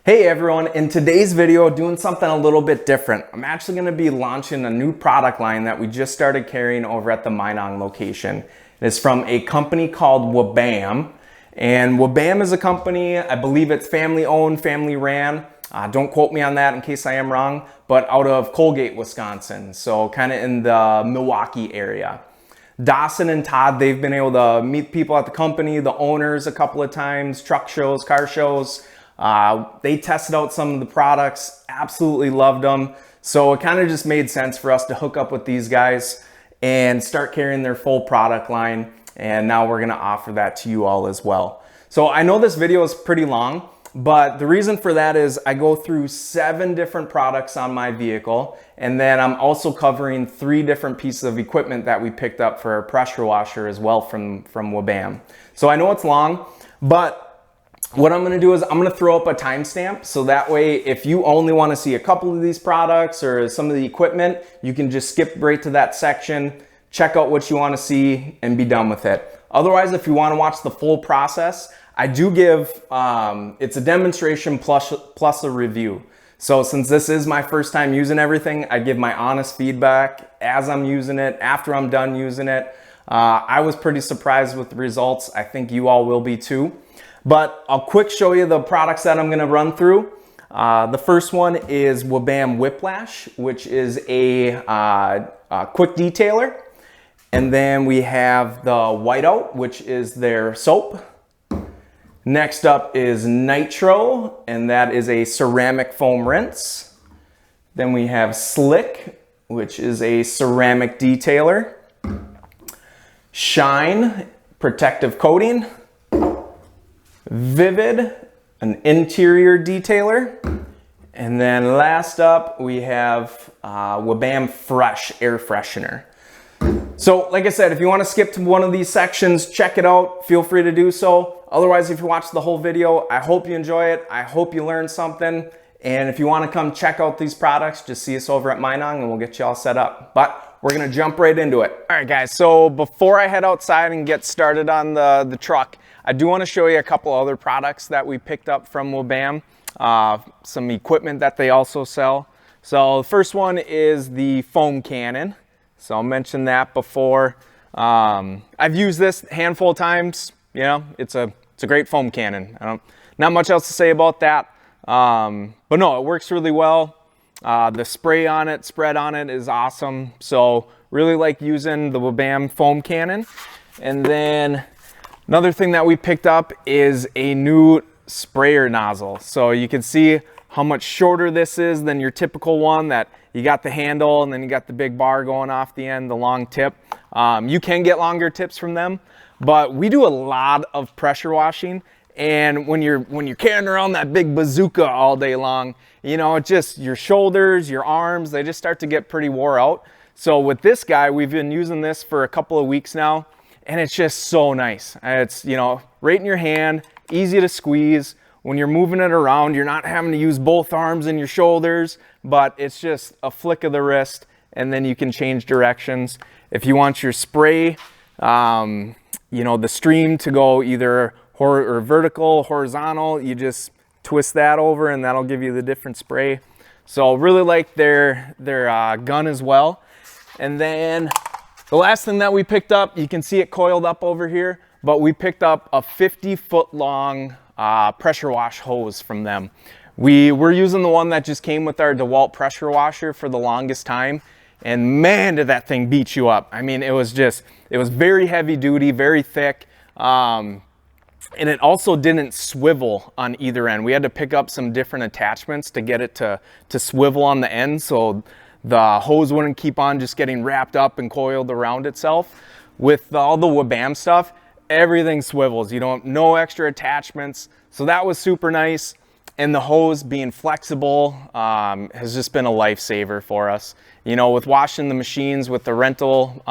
Hey everyone, in today's video, doing something a little bit different. I'm actually going to be launching a new product line that we just started carrying over at the Minong location. It's from a company called WABAM. And WABAM is a company, I believe it's family owned, family ran. Don't quote me on that in case I am wrong, but out of Colgate, Wisconsin. So kind of in the Milwaukee area. Dawson and Todd, they've been able to meet people at the company, the owners a couple of times, truck shows, car shows. They tested out some of the products, absolutely loved them. So it kind of just made sense for us to hook up with these guys and start carrying their full product line. And now we're gonna offer that to you all as well. So I know this video is pretty long, but the reason for that is I go through 7 different products on my vehicle. And then I'm also covering 3 different pieces of equipment that we picked up for our pressure washer as well from WABAM. So I know it's long, but what I'm gonna do is I'm gonna throw up a timestamp so that way if you only wanna see a couple of these products or some of the equipment, you can just skip right to that section, check out what you wanna see and be done with it. Otherwise, if you wanna watch the full process, I do give, it's a demonstration plus a review. So since this is my first time using everything, I give my honest feedback as I'm using it, after I'm done using it. I was pretty surprised with the results. I think you all will be too. But I'll quick show you the products that I'm gonna run through. The first one is WABAM Whiplash, which is a quick detailer. And then we have the Whiteout, which is their soap. Next up is Nitro, and that is a ceramic foam rinse. Then we have Slick, which is a ceramic detailer. Shine, protective coating. Vivid, an interior detailer. And then last up, we have WABAM Fresh air freshener. So like I said, if you want to skip to one of these sections, check it out, feel free to do so. Otherwise, if you watch the whole video, I hope you enjoy it. I hope you learned something. And if you want to come check out these products, just see us over at Minong and we'll get you all set up. But we're going to jump right into it. All right, guys, so before I head outside and get started on the truck, I do want to show you a couple other products that we picked up from WABAM, some equipment that they also sell. So the first one is the foam cannon. So I'll mention that before. I've used this a handful of times. You know, it's a great foam cannon. Not much else to say about that. But no, it works really well. The spray on it, spread on it is awesome. So really like using the WABAM foam cannon. And then another thing that we picked up is a new sprayer nozzle. So you can see how much shorter this is than your typical one, that you got the handle and then you got the big bar going off the end, the long tip. You can get longer tips from them, but we do a lot of pressure washing. And when you're carrying around that big bazooka all day long, you know, it just, your shoulders, your arms, they just start to get pretty wore out. So with this guy, we've been using this for a couple of weeks now, and it's just so nice. It's, you know, right in your hand, easy to squeeze. When you're moving it around, you're not having to use both arms and your shoulders, but it's just a flick of the wrist, and then you can change directions. If you want your spray, you know, the stream to go either vertical, horizontal, you just twist that over and that'll give you the different spray. So really like their gun as well. And then the last thing that we picked up, you can see it coiled up over here, but we picked up a 50-foot long pressure wash hose from them. We were using the one that just came with our DeWalt pressure washer for the longest time. And man, did that thing beat you up. I mean, it was very heavy duty, very thick. And it also didn't swivel on either end. We had to pick up some different attachments to get it to swivel on the end, so the hose wouldn't keep on just getting wrapped up and coiled around itself. With all the WABAM stuff, everything swivels. You don't, no extra attachments. So that was super nice. And the hose being flexible has just been a lifesaver for us. You know, with washing the machines, with the rental,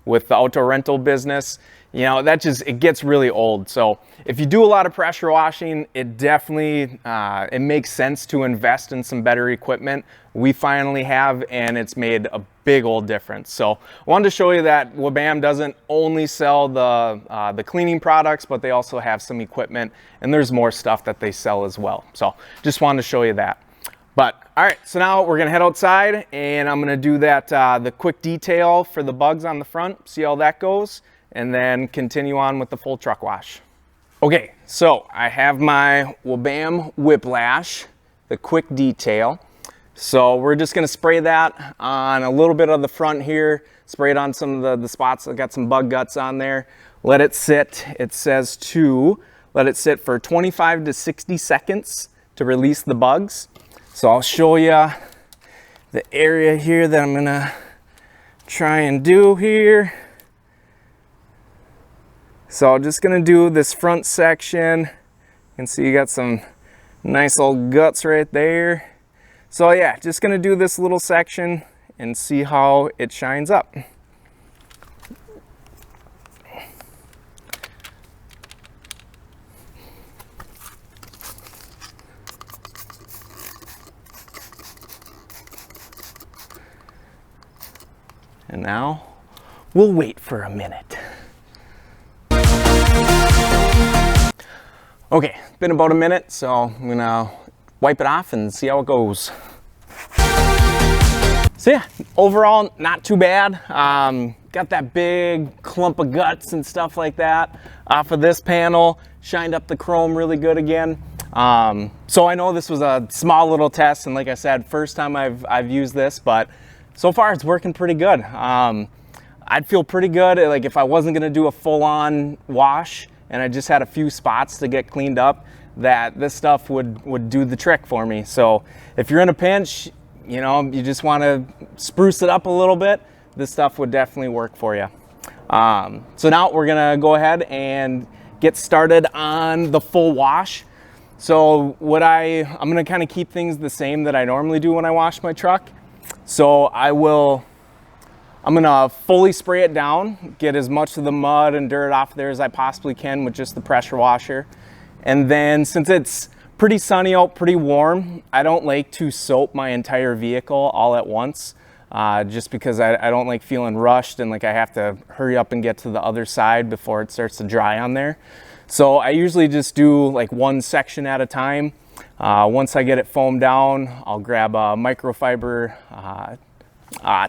with the outdoor rental business, you know, it gets really old. So if you do a lot of pressure washing, it definitely, it makes sense to invest in some better equipment. We finally have, and it's made a big old difference. So I wanted to show you that WABAM doesn't only sell the cleaning products, but they also have some equipment, and there's more stuff that they sell as well. So just wanted to show you that. But all right, so now we're gonna head outside, and I'm gonna do that the quick detail for the bugs on the front, see how that goes, and then continue on with the full truck wash. Okay, so I have my WABAM Whiplash, the quick detail. So we're just gonna spray that on a little bit of the front here, spray it on some of the spots that got some bug guts on there. Let it sit, it says let it sit for 25 to 60 seconds to release the bugs. So I'll show you the area here that I'm gonna try and do here. So I'm just gonna do this front section. You can see you got some nice old guts right there. So yeah, just gonna do this little section and see how it shines up. And now we'll wait for a minute. Okay, been about a minute, so I'm gonna wipe it off and see how it goes. So yeah, overall, not too bad. Got that big clump of guts and stuff like that off of this panel. Shined up the chrome really good again. So I know this was a small little test, and like I said, first time I've used this, but so far it's working pretty good. I'd feel pretty good like if I wasn't gonna do a full-on wash and I just had a few spots to get cleaned up, that this stuff would do the trick for me. So if you're in a pinch, you know, you just want to spruce it up a little bit, this stuff would definitely work for you. So now we're gonna go ahead and get started on the full wash. So I'm gonna kind of keep things the same that I normally do when I wash my truck. So I'm gonna fully spray it down, get as much of the mud and dirt off there as I possibly can with just the pressure washer. And then since it's pretty sunny out, pretty warm, I don't like to soap my entire vehicle all at once, just because I don't like feeling rushed and like I have to hurry up and get to the other side before it starts to dry on there. So I usually just do like one section at a time. Once I get it foamed down, I'll grab a microfiber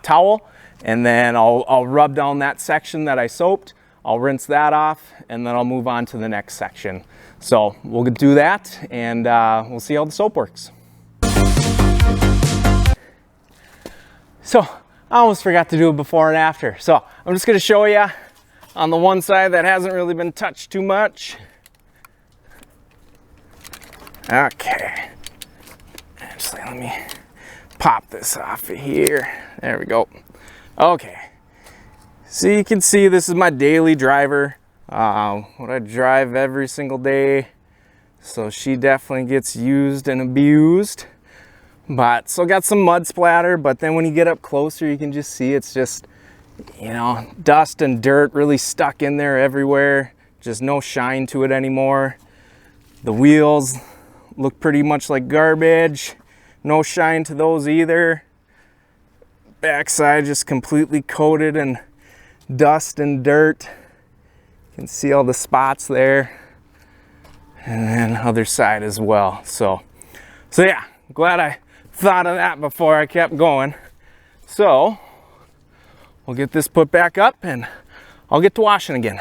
towel, and then I'll rub down that section that I soaped. I'll rinse that off, and then I'll move on to the next section. So we'll do that, and we'll see how the soap works. So I almost forgot to do a before and after. So I'm just gonna show you on the one side that hasn't really been touched too much. Okay, actually let me pop this off of here. There we go. Okay, so you can see this is my daily driver, what I drive every single day. So she definitely gets used and abused, but still got some mud splatter. But then when you get up closer, you can just see it's just, you know, dust and dirt really stuck in there everywhere. Just no shine to it anymore. The wheels look pretty much like garbage. No shine to those either. Backside just completely coated in dust and dirt. You can see all the spots there. And then other side as well. So yeah, glad I thought of that before I kept going. So we'll get this put back up and I'll get to washing again.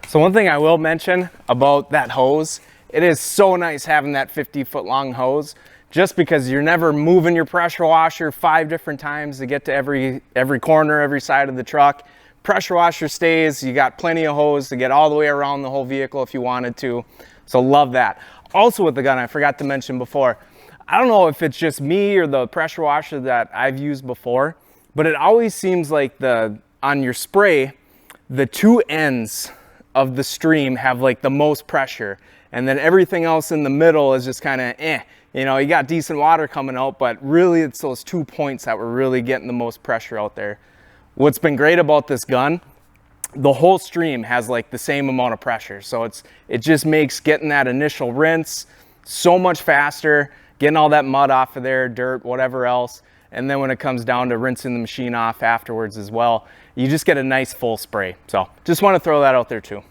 So one thing I will mention about that hose, it is so nice having that 50-foot long hose, just because you're never moving your pressure washer 5 different times to get to every corner, every side of the truck. Pressure washer stays, you got plenty of hose to get all the way around the whole vehicle if you wanted to. So love that. Also with the gun, I forgot to mention before, I don't know if it's just me or the pressure washer that I've used before, but it always seems like on your spray, the 2 ends of the stream have like the most pressure, and then everything else in the middle is just kind of you know, you got decent water coming out, but really it's those 2 points that were really getting the most pressure out there. What's been great about this gun the whole stream has like the same amount of pressure. So it just makes getting that initial rinse so much faster, getting all that mud off of there, dirt, whatever else. And then when it comes down to rinsing the machine off afterwards as well, you just get a nice full spray. So just want to throw that out there too. All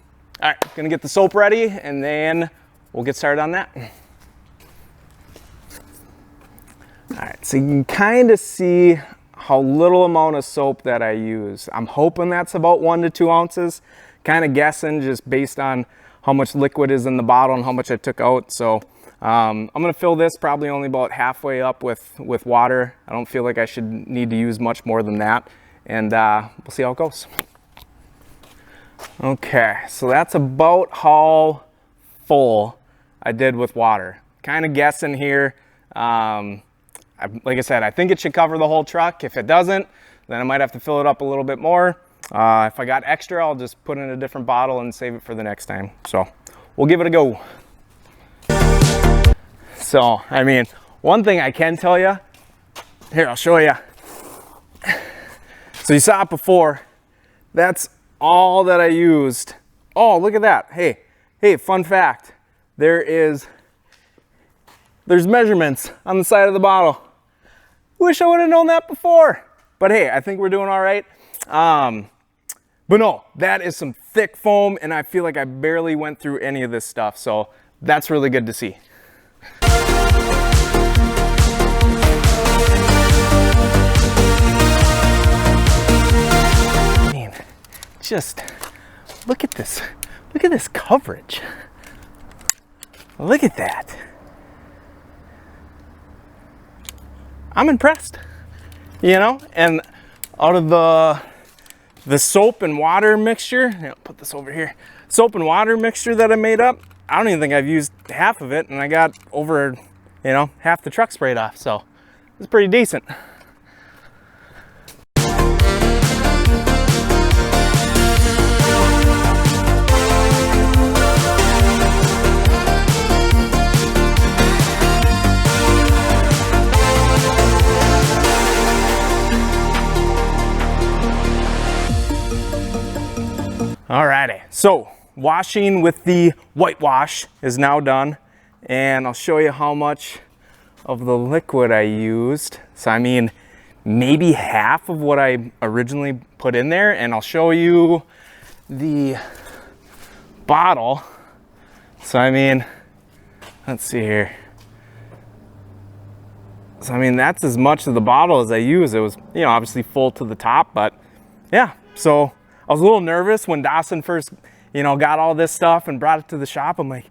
right, gonna get the soap ready and then we'll get started on that. All right, so you can kind of see how little amount of soap that I use. I'm hoping that's about 1 to 2 ounces. Kind of guessing just based on how much liquid is in the bottle and how much I took out. So I'm gonna fill this probably only about halfway up with water. I don't feel like I should need to use much more than that. And we'll see how it goes. Okay, so that's about how full I did with water. Kind of guessing here. Like I said, I think it should cover the whole truck. If it doesn't, then I might have to fill it up a little bit more. If I got extra, I'll just put it in a different bottle and save it for the next time. So we'll give it a go. So, I mean, one thing I can tell you, here, I'll show you. So you saw it before. That's all that I used. Oh, look at that. Hey, fun fact. There's measurements on the side of the bottle. Wish I would have known that before. But hey, I think we're doing all right. But no, that is some thick foam, and I feel like I barely went through any of this stuff. So that's really good to see. I mean, just look at this. Look at this coverage. Look at that. I'm impressed, you know, and out of the soap and water mixture, I'll put this over here, soap and water mixture that I made up, I don't even think I've used half of it, and I got over, you know, half the truck sprayed off, so it's pretty decent. Alrighty, so washing with the whitewash is now done, and I'll show you how much of the liquid I used. So I mean, maybe half of what I originally put in there, and I'll show you the bottle. So I mean, let's see here. So I mean, that's as much of the bottle as I used. It was, you know, obviously full to the top, but yeah, so I was a little nervous when Dawson first, you know, got all this stuff and brought it to the shop. I'm like,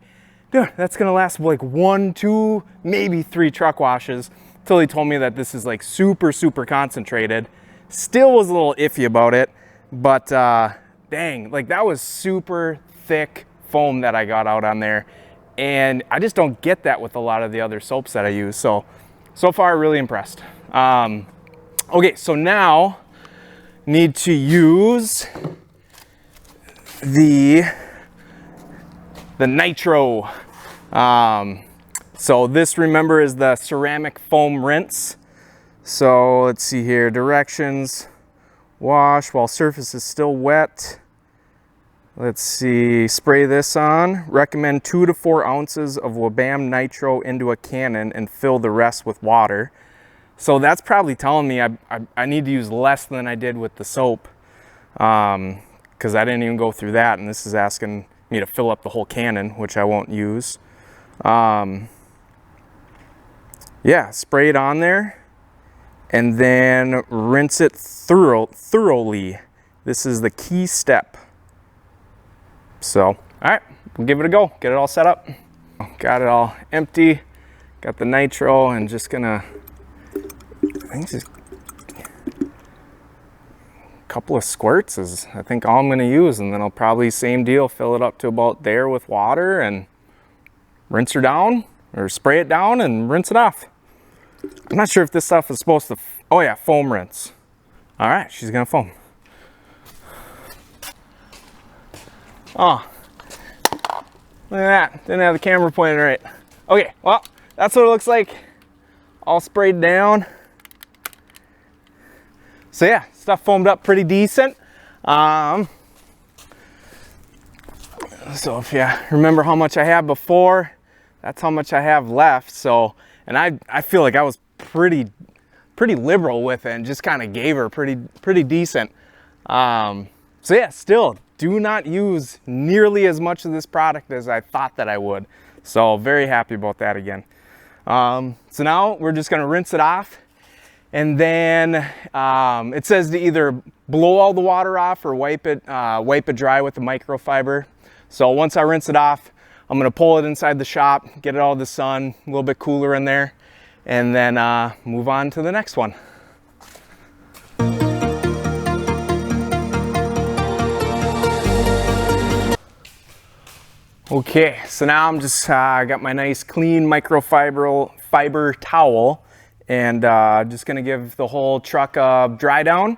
dude, that's gonna last like 1, 2, maybe 3 truck washes, until he told me that this is like super, super concentrated. Still was a little iffy about it, but dang, like that was super thick foam that I got out on there. And I just don't get that with a lot of the other soaps that I use. So far, really impressed. Okay, so now, need to use the nitro. So this, remember, is the ceramic foam rinse. So let's see here, directions: wash while surface is still wet. Let's see, spray this on. Recommend 2 to 4 ounces of WABAM nitro into a cannon and fill the rest with water. So that's probably telling me I need to use less than I did with the soap, because I didn't even go through that, and this is asking me to fill up the whole cannon, which I won't use. Yeah, spray it on there and then rinse it thoroughly. This is the key step. So, all right, we'll give it a go, get it all set up. Got it all empty, got the nitro, and just gonna, I think just a couple of squirts is I think all I'm going to use, and then I'll probably, same deal, fill it up to about there with water and rinse her down, or spray it down and rinse it off. I'm not sure if this stuff is supposed to, oh yeah, foam rinse. All right, she's going to foam. Oh, look at that, didn't have the camera pointed right. Okay, well, that's what it looks like, all sprayed down. So yeah, stuff foamed up pretty decent. So if you remember how much I had before, that's how much I have left. So, and I feel like I was pretty liberal with it and just kind of gave her pretty decent. So yeah, still do not use nearly as much of this product as I thought that I would. So very happy about that again. So now we're just gonna rinse it off, and then it says to either blow all the water off or wipe it dry with the microfiber. So once I rinse it off, I'm gonna pull it inside the shop, get it out of the sun, a little bit cooler in there, and then move on to the next one. Okay, so now I'm just got my nice clean microfiber towel, and just gonna give the whole truck a dry down,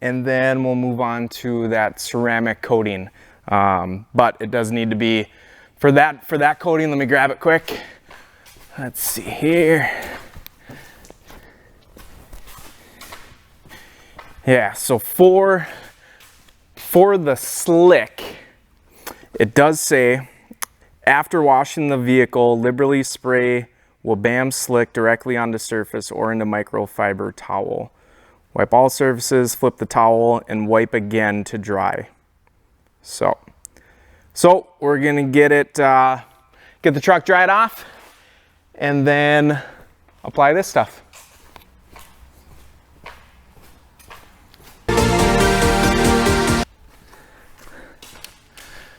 and then we'll move on to that ceramic coating. But it does need to be, for that coating, let me grab it quick. Let's see here. Yeah, so for the slick, it does say, after washing the vehicle, liberally spray WABAM slick directly on the surface or into microfiber towel. Wipe all surfaces, flip the towel, and wipe again to dry. So we're gonna get the truck dried off, and then apply this stuff.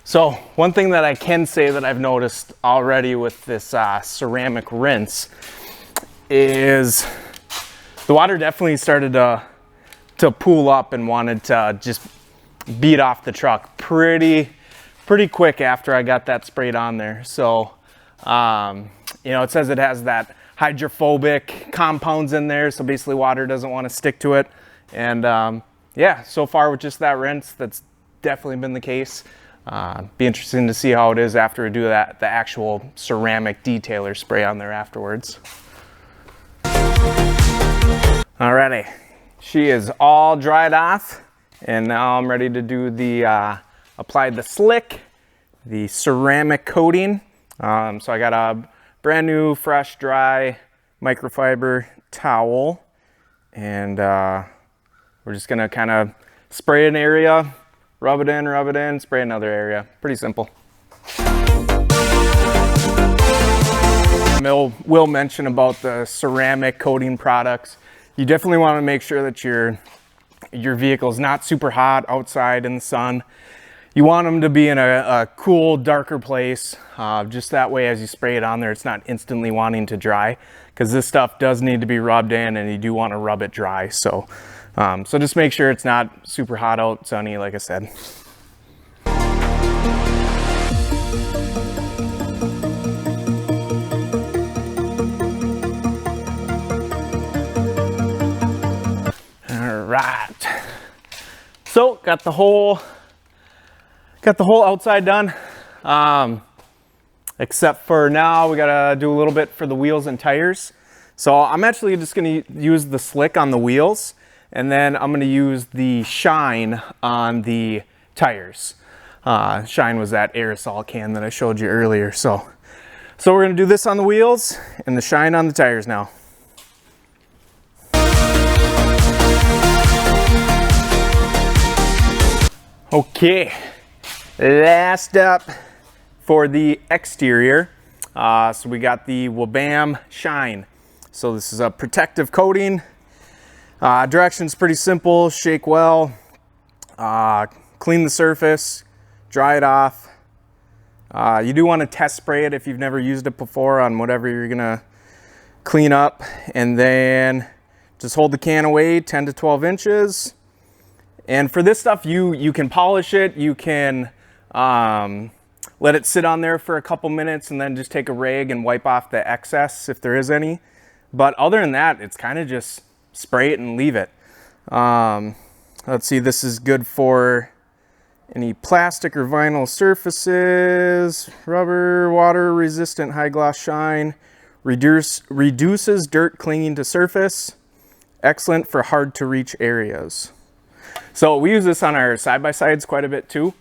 So one thing that I can say that I've noticed already with this ceramic rinse is the water definitely started to pool up and wanted to just beat off the truck pretty quick after I got that sprayed on there. So you know, it says it has that hydrophobic compounds in there, so basically water doesn't want to stick to it. And yeah, so far with just that rinse, that's definitely been the case. Be interesting to see how it is after we do the actual ceramic detailer spray on there afterwards. Alrighty, she is all dried off, and now I'm ready to do apply the slick, the ceramic coating. So I got a brand new, fresh, dry microfiber towel, and we're just gonna kind of spray an area, rub it in, spray another area. Pretty simple. Will mention about the ceramic coating products. You definitely want to make sure that your vehicle is not super hot outside in the sun. You want them to be in a cool, darker place. Just that way, as you spray it on there, it's not instantly wanting to dry, because this stuff does need to be rubbed in, and you do want to rub it dry. So just make sure it's not super hot out, sunny, like I said. All right. So got the whole outside done. Except for now, we gotta do a little bit for the wheels and tires. So I'm actually just gonna use the slick on the wheels, and then I'm gonna use the shine on the tires. Shine was that aerosol can that I showed you earlier. So we're gonna do this on the wheels and the shine on the tires now. Okay, last up for the exterior. So we got the WABAM shine. So this is a protective coating. Direction's pretty simple: shake well, clean the surface, dry it off. You do want to test spray it if you've never used it before on whatever you're gonna clean up, and then just hold the can away 10 to 12 inches. And for this stuff, you can polish it, you can let it sit on there for a couple minutes, and then just take a rag and wipe off the excess if there is any. But other than that, it's kind of just spray it and leave it. Let's see, this is good for any plastic or vinyl surfaces, rubber, water resistant high gloss shine, reduces dirt clinging to surface, excellent for hard to reach areas. So we use this on our side-by-sides quite a bit too.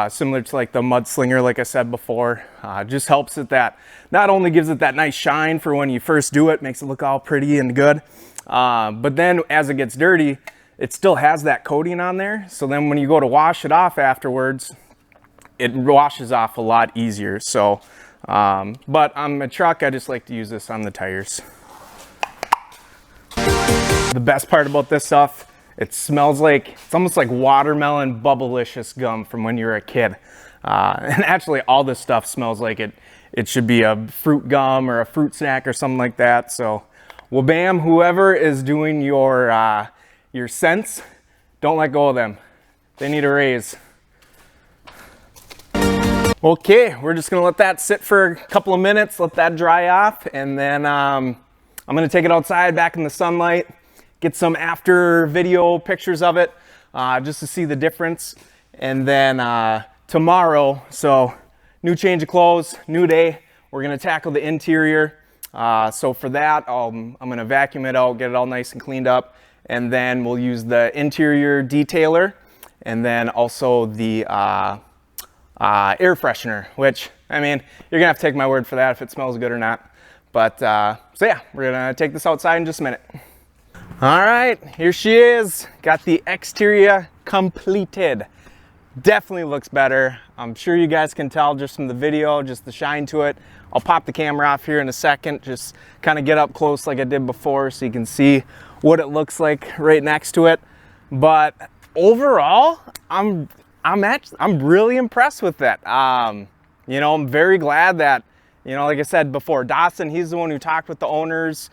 similar to like the Mudslinger, like I said before. Just helps it that, not only gives it that nice shine for when you first do it, makes it look all pretty and good, but then as it gets dirty, it still has that coating on there. So then when you go to wash it off afterwards, it washes off a lot easier. So, but on my truck, I just like to use this on the tires. The best part about this stuff, it smells like, it's almost like watermelon bubblicious gum from when you were a kid. And actually all this stuff smells like it should be a fruit gum or a fruit snack or something like that. So WABAM, whoever is doing your scents, don't let go of them. They need a raise. Okay, we're just gonna let that sit for a couple of minutes, let that dry off, and then I'm gonna take it outside back in the sunlight, get some after video pictures of it, just to see the difference. And then tomorrow, so new change of clothes, new day, we're gonna tackle the interior. So for that, I'm gonna vacuum it out, get it all nice and cleaned up, and then we'll use the interior detailer, and then also the air freshener, which, I mean, you're gonna have to take my word for that if it smells good or not. But so yeah, we're gonna take this outside in just a minute. All right, here she is. Got the exterior completed. Definitely looks better. I'm sure you guys can tell just from the video, just the shine to it. I'll pop the camera off here in a second, just kind of get up close like I did before so you can see what it looks like right next to it. But overall, I'm really impressed with that. You know, I'm very glad that, you know, like I said before, Dawson, he's the one who talked with the owners,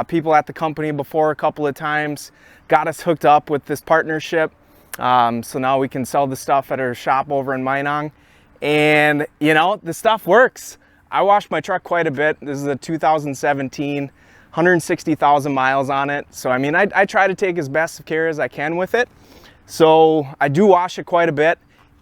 people at the company before a couple of times, got us hooked up with this partnership. So now we can sell the stuff at our shop over in Minong. And, you know, the stuff works. I wash my truck quite a bit. This is a 2017, 160,000 miles on it. So, I mean, I try to take as best of care as I can with it. So I do wash it quite a bit,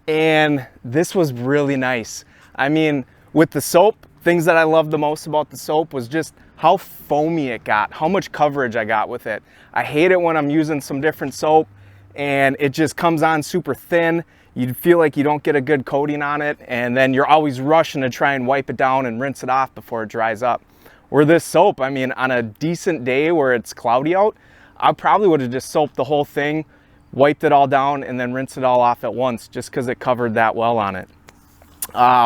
and this was really nice. I mean, with the soap, things that I loved the most about the soap was just how foamy it got, how much coverage I got with it. I hate it when I'm using some different soap and it just comes on super thin. You feel like you don't get a good coating on it, and then you're always rushing to try and wipe it down and rinse it off before it dries up. Where this soap, I mean, on a decent day where it's cloudy out, I probably would have just soaped the whole thing, wiped it all down, and then rinsed it all off at once, just because it covered that well on it.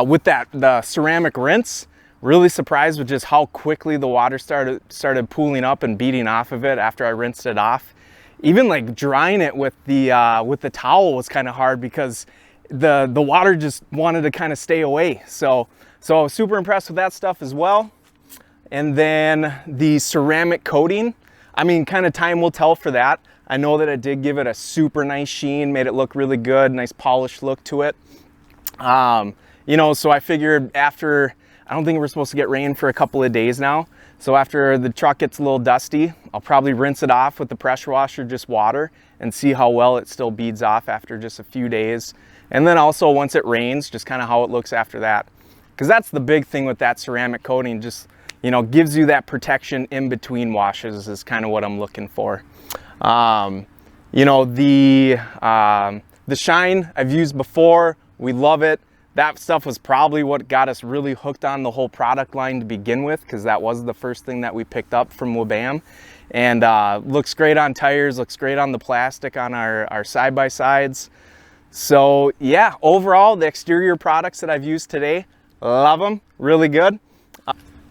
With that, the ceramic rinse, really surprised with just how quickly the water started pooling up and beating off of it after I rinsed it off. Even like drying it with the towel was kind of hard because the water just wanted to kind of stay away. So I was super impressed with that stuff as well. And then the ceramic coating, I mean, kind of time will tell for that. I know that it did give it a super nice sheen, made it look really good, nice polished look to it. You know, so I figured after, I don't think we're supposed to get rain for a couple of days now. So after the truck gets a little dusty, I'll probably rinse it off with the pressure washer, just water, and see how well it still beads off after just a few days. And then also once it rains, just kind of how it looks after that. Because that's the big thing with that ceramic coating, just, you know, gives you that protection in between washes is kind of what I'm looking for. You know, the shine I've used before, we love it. That stuff was probably what got us really hooked on the whole product line to begin with, because that was the first thing that we picked up from WABAM. And looks great on tires, looks great on the plastic on our side-by-sides. So yeah, overall, the exterior products that I've used today, love them, really good.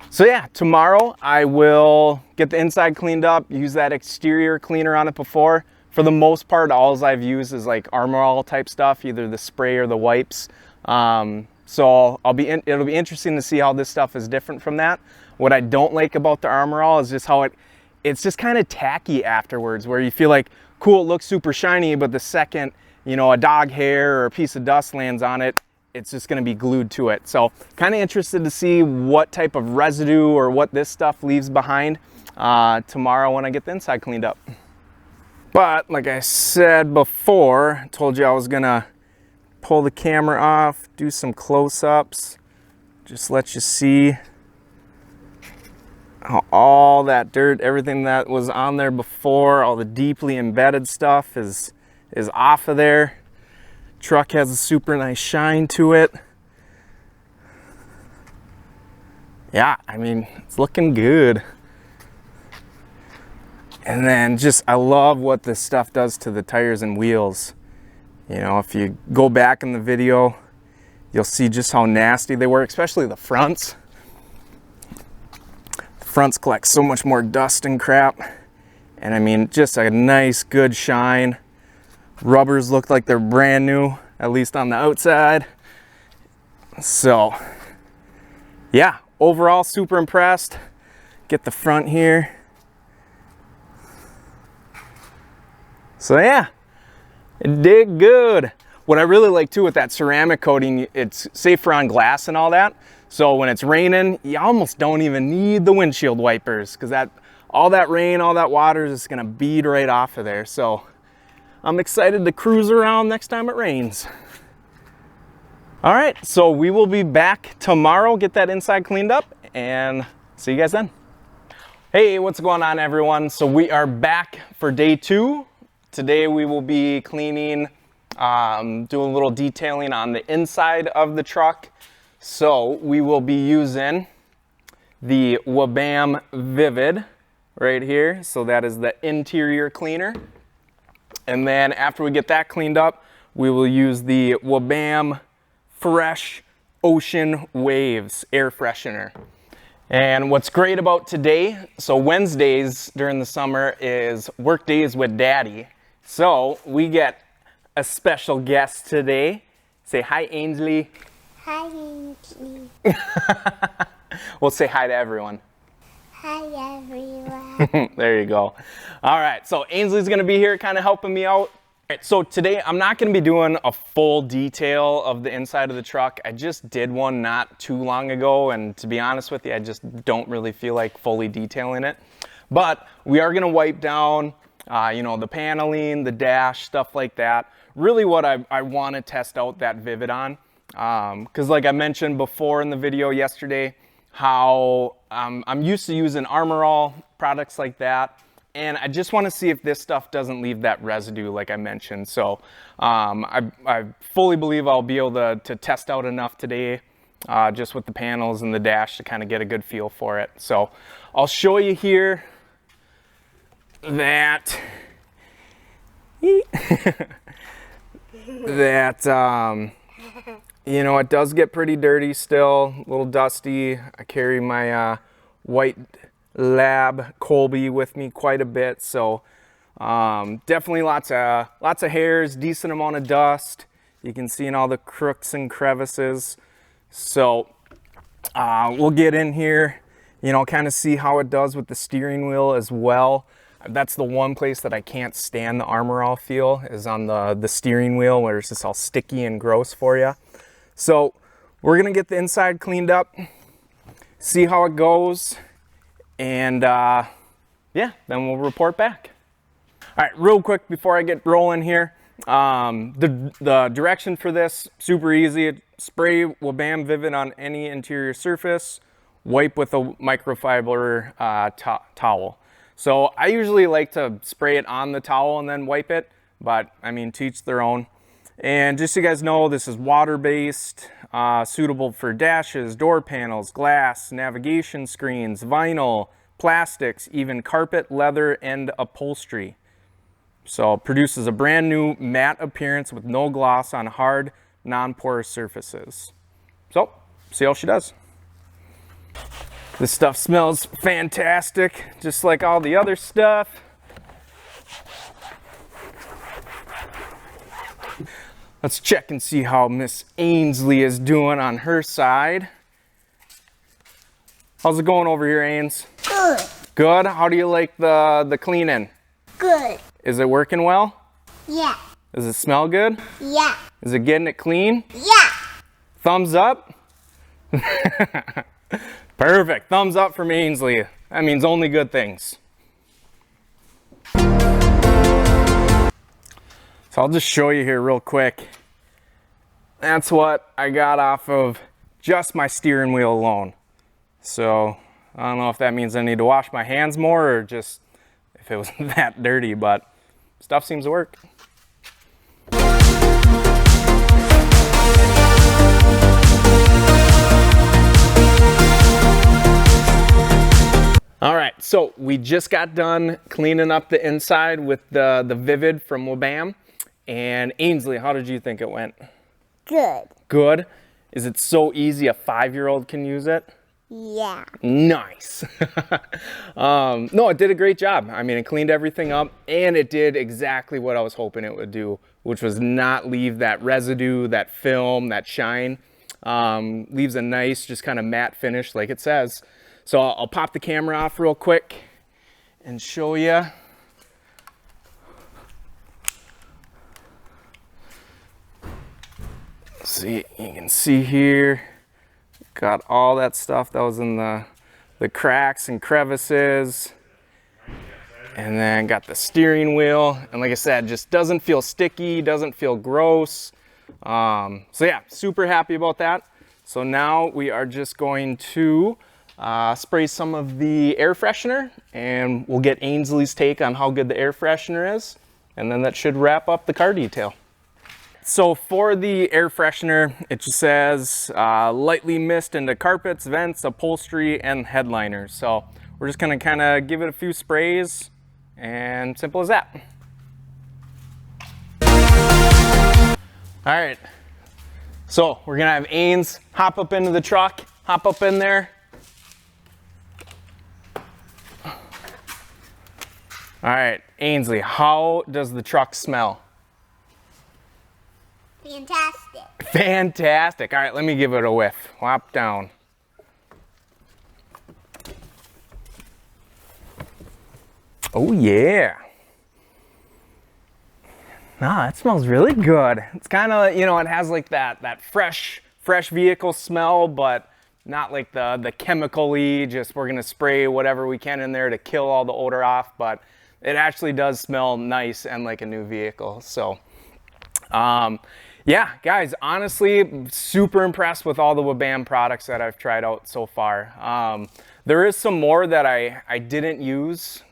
So yeah, tomorrow I will get the inside cleaned up, use that exterior cleaner on it before. For the most part, all I've used is like Armor All type stuff, either the spray or the wipes. So it'll be interesting to see how this stuff is different from that. What I don't like about the Armor All is just how it's just kind of tacky afterwards, where you feel like, cool, it looks super shiny, but the second, you know, a dog hair or a piece of dust lands on it, it's just going to be glued to it. So kind of interested to see what type of residue or what this stuff leaves behind tomorrow when I get the inside cleaned up. But like I said before, I told you I was gonna pull the camera off, do some close-ups, just let you see how all that dirt, everything that was on there before, all the deeply embedded stuff is off of there. Truck has a super nice shine to it. Yeah, I mean, it's looking good. And then just, I love what this stuff does to the tires and wheels. You know, if you go back in the video, you'll see just how nasty they were, especially the fronts. The fronts collect so much more dust and crap. And I mean, just a nice, good shine. Rubbers look like they're brand new, at least on the outside. So, yeah, overall super impressed. Get the front here. So yeah, it did good. What I really like too with that ceramic coating, it's safer on glass and all that. So when it's raining, you almost don't even need the windshield wipers, because all that rain, all that water is just gonna bead right off of there. So I'm excited to cruise around next time it rains. All right, so we will be back tomorrow, get that inside cleaned up, and see you guys then. Hey, what's going on everyone? So we are back for day 2. Today we will be cleaning, doing a little detailing on the inside of the truck. So we will be using the WABAM Vivid right here. So that is the interior cleaner. And then after we get that cleaned up, we will use the WABAM Fresh Ocean Waves air freshener. And what's great about today, so Wednesdays during the summer is work days with Daddy. So we get a special guest today. Say hi, Ainsley. Hi, Ainsley. We'll say hi to everyone. Hi, everyone. There you go. All right, so Ainsley's gonna be here kind of helping me out. All right, so today I'm not gonna be doing a full detail of the inside of the truck. I just did one not too long ago, and to be honest with you, I just don't really feel like fully detailing it. But we are gonna wipe down you know, the paneling, the dash, stuff like that. Really what I want to test out that Vivid on. Because like I mentioned before in the video yesterday, how I'm used to using Armor All products like that. And I just want to see if this stuff doesn't leave that residue like I mentioned. So I fully believe I'll be able to test out enough today just with the panels and the dash to kind of get a good feel for it. So I'll show you here that you know, it does get pretty dirty still, a little dusty. I carry my white Lab Colby with me quite a bit, so definitely lots of hairs, decent amount of dust. You can see in all the crooks and crevices. So we'll get in here, you know, kind of see how it does with the steering wheel as well. That's the one place that I can't stand the Armor All feel, is on the steering wheel, where it's just all sticky and gross for you. So we're gonna get the inside cleaned up, see how it goes, and yeah, then we'll report back. All right, real quick before I get rolling here, the direction for this, super easy. Spray WABAM Vivid on any interior surface, wipe with a microfiber towel. So I usually like to spray it on the towel and then wipe it, but I mean, to each their own. And just so you guys know, this is water-based, suitable for dashes, door panels, glass, navigation screens, vinyl, plastics, even carpet, leather, and upholstery. So it produces a brand new matte appearance with no gloss on hard, non-porous surfaces. So, see how she does. This stuff smells fantastic, just like all the other stuff. Let's check and see how Miss Ainsley is doing on her side. How's it going over here, Ains? Good. Good? How do you like the cleaning? Good. Is it working well? Yeah. Does it smell good? Yeah. Is it getting it clean? Yeah. Thumbs up? Perfect. Thumbs up from Ainsley. That means only good things. So I'll just show you here real quick. That's what I got off of just my steering wheel alone. So I don't know if that means I need to wash my hands more or just if it was that dirty, but stuff seems to work. so we just got done cleaning up the inside with the Vivid from WABAM. And Ainsley, how did you think it went? Good. Good? Is it so easy a 5-year-old can use it? Yeah. Nice. No, it did a great job. I mean, it cleaned everything up and it did exactly what I was hoping it would do, which was not leave that residue, that film, that shine. Leaves a nice, just kind of matte finish like it says. So I'll pop the camera off real quick and show you. See, you can see here, got all that stuff that was in the cracks and crevices. And then got the steering wheel. And like I said, just doesn't feel sticky, doesn't feel gross. So yeah, super happy about that. So now we are just going to spray some of the air freshener and we'll get Ainsley's take on how good the air freshener is. And then that should wrap up the car detail. So for the air freshener, it just says lightly mist into carpets, vents, upholstery, and headliners. So we're just gonna kind of give it a few sprays and simple as that. All right, so we're gonna have Ains hop up into the truck, hop up in there. All right, Ainsley, how does the truck smell? Fantastic. Fantastic. All right, let me give it a whiff. Whop down. Oh yeah. Nah, that smells really good. It's kind of, you know, it has like that fresh vehicle smell, but not like the chemical-y, just we're gonna spray whatever we can in there to kill all the odor off, but it actually does smell nice and like a new vehicle. So, yeah, guys, honestly, super impressed with all the WABAM products that I've tried out so far. There is some more that I didn't use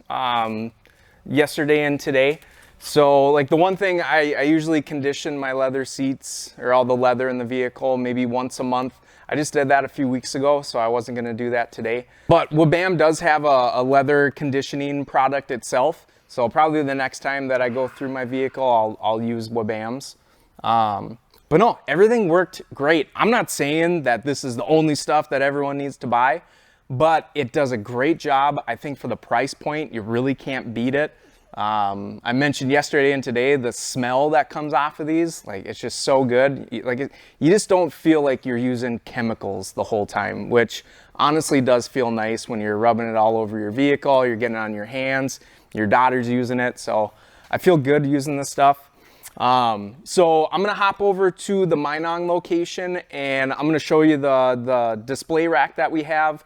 yesterday and today. So like the one thing, I usually condition my leather seats or all the leather in the vehicle maybe once a month. I just did that a few weeks ago, so I wasn't gonna do that today. But WABAM does have a leather conditioning product itself. So probably the next time that I go through my vehicle, I'll use WABAM's. But no, everything worked great. I'm not saying that this is the only stuff that everyone needs to buy, but it does a great job. I think for the price point, you really can't beat it. I mentioned yesterday and today the smell that comes off of these, like it's just so good. You just don't feel like you're using chemicals the whole time, which honestly does feel nice when you're rubbing it all over your vehicle, you're getting it on your hands, your daughter's using it. So I feel good using this stuff. So I'm gonna hop over to the Minong location and I'm gonna show you the display rack that we have,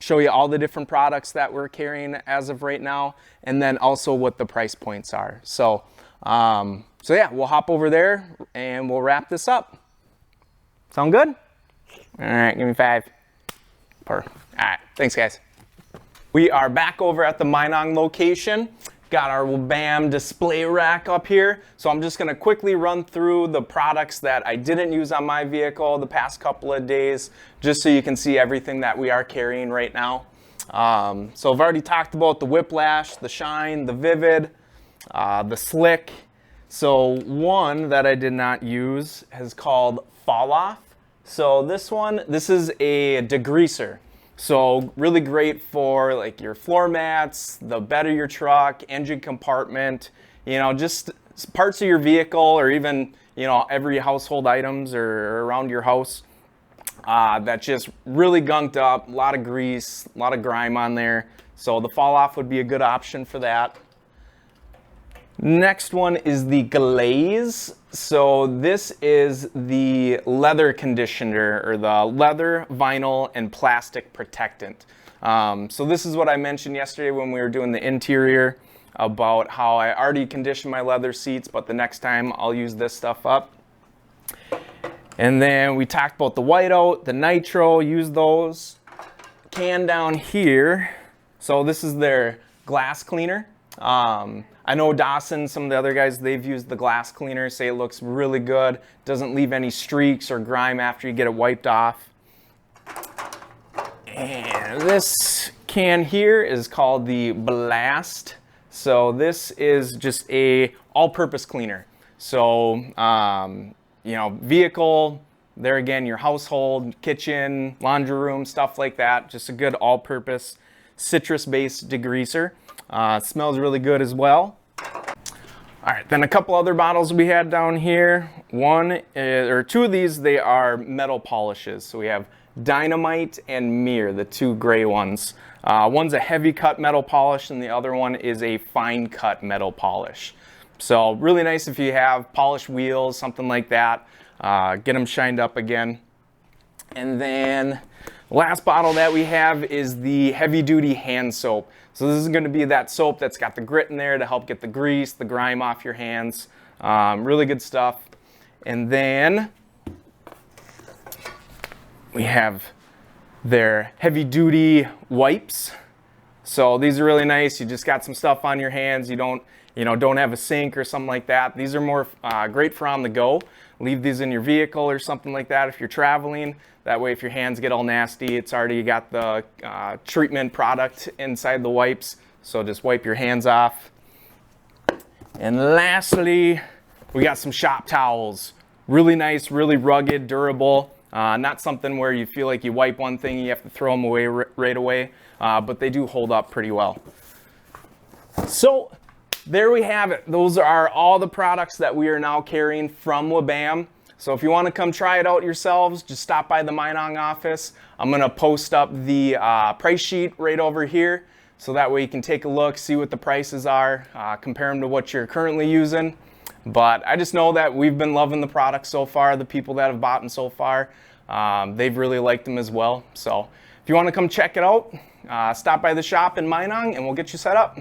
show you all the different products that we're carrying as of right now, and then also what the price points are. So, so yeah, we'll hop over there and we'll wrap this up. Sound good? All right, give me 5. Perfect. All right, thanks guys. We are back over at the Minong location. Got our WABAM display rack up here. So I'm just gonna quickly run through the products that I didn't use on my vehicle the past couple of days, just so you can see everything that we are carrying right now. So I've already talked about the Whiplash, the Shine, the Vivid, the Slick. So one that I did not use is called Fall Off. So this is a degreaser. So really great for like your floor mats, the bed of your truck, engine compartment, you know, just parts of your vehicle, or even, you know, every household items or around your house that's just really gunked up, a lot of grease, a lot of grime on there. So the Fall Off would be a good option for that. Next one is the Glaze. So this is the leather conditioner, or the leather, vinyl, and plastic protectant. So this is what I mentioned yesterday when we were doing the interior about how I already conditioned my leather seats, but the next time I'll use this stuff up. And then we talked about the whiteout, the nitro, use those. Can down here. So this is their glass cleaner. I know Dawson, some of the other guys, they've used the glass cleaner, say it looks really good, doesn't leave any streaks or grime after you get it wiped off. And this can here is called the Blast. So this is just a all-purpose cleaner. So, you know, vehicle, there again, your household, kitchen, laundry room, stuff like that. Just a good all-purpose citrus-based degreaser. Smells really good as well. All right, then a couple other bottles we had down here. Two of these, they are metal polishes. So we have Dynamite and Mirror, the two gray ones. One's a heavy cut metal polish and the other one is a fine cut metal polish. So really nice if you have polished wheels, something like that. Get them shined up again. And then the last bottle that we have is the heavy duty hand soap. So this is going to be that soap that's got the grit in there to help get the grease, the grime off your hands. Really good stuff. And then we have their heavy duty wipes. So these are really nice. You just got some stuff on your hands. You don't have a sink or something like that. These are more great for on the go. Leave these in your vehicle or something like that if you're traveling. That way if your hands get all nasty, it's already got the treatment product inside the wipes. So just wipe your hands off. And lastly, we got some shop towels. Really nice, really rugged, durable. Not something where you feel like you wipe one thing and you have to throw them away right away. But they do hold up pretty well. So there we have it. Those are all the products that we are now carrying from WABAM. So if you want to come try it out yourselves, just stop by the Minong office. I'm going to post up the price sheet right over here. So that way you can take a look, see what the prices are, compare them to what you're currently using. But I just know that we've been loving the products so far. The people that have bought them so far, they've really liked them as well. So if you want to come check it out, stop by the shop in Minong and we'll get you set up.